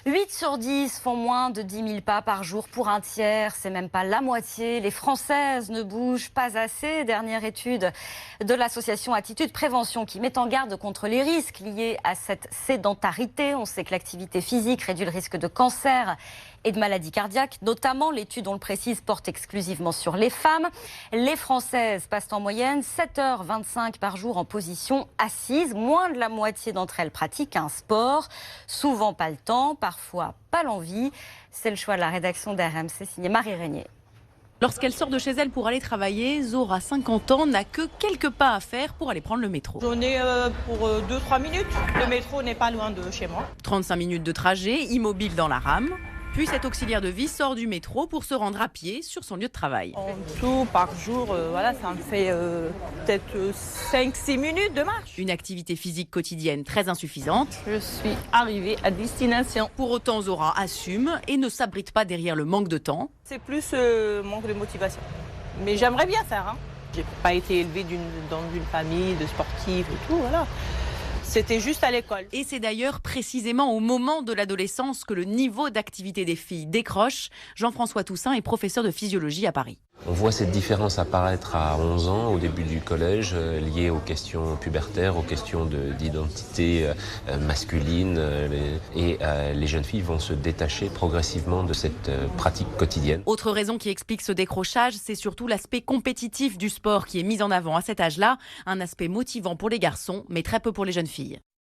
8 sur 10 font moins de 10 000 pas par jour. Pour un tiers, c'est même pas la moitié. Les Françaises ne bougent pas assez. Dernière étude de l'association Attitude Prévention qui met en garde contre les risques liés à cette sédentarité. On sait que l'activité physique réduit le risque de cancer et de maladies cardiaques. Notamment, l'étude, on le précise, porte exclusivement sur les femmes. Les Françaises passent en moyenne 7h25 par jour en position assise. Moins de la moitié d'entre elles pratiquent un sport. Souvent pas le temps, parfois pas l'envie. C'est le choix de la rédaction d'RMC, signé Marie Régnier. Lorsqu'elle sort de chez elle pour aller travailler, Zora, 50 ans, n'a que quelques pas à faire pour aller prendre le métro. J'en ai pour 2-3 minutes. Le métro n'est pas loin de chez moi. 35 minutes de trajet, immobile dans la rame. Puis cet auxiliaire de vie sort du métro pour se rendre à pied sur son lieu de travail. En tout, par jour, ça me fait peut-être 5-6 minutes de marche. Une activité physique quotidienne très insuffisante. Je suis arrivée à destination. Pour autant, Zora assume et ne s'abrite pas derrière le manque de temps. C'est plus manque de motivation. Mais j'aimerais bien faire. J'ai pas été élevée dans une famille de sportifs et tout, voilà. C'était juste à l'école. Et c'est d'ailleurs précisément au moment de l'adolescence que le niveau d'activité des filles décroche. Jean-François Toussaint est professeur de physiologie à Paris. On voit cette différence apparaître à 11 ans, au début du collège, liée aux questions pubertaires, aux questions d'identité masculine. Et les jeunes filles vont se détacher progressivement de cette pratique quotidienne. Autre raison qui explique ce décrochage, c'est surtout l'aspect compétitif du sport qui est mis en avant à cet âge-là. Un aspect motivant pour les garçons, mais très peu pour les jeunes filles.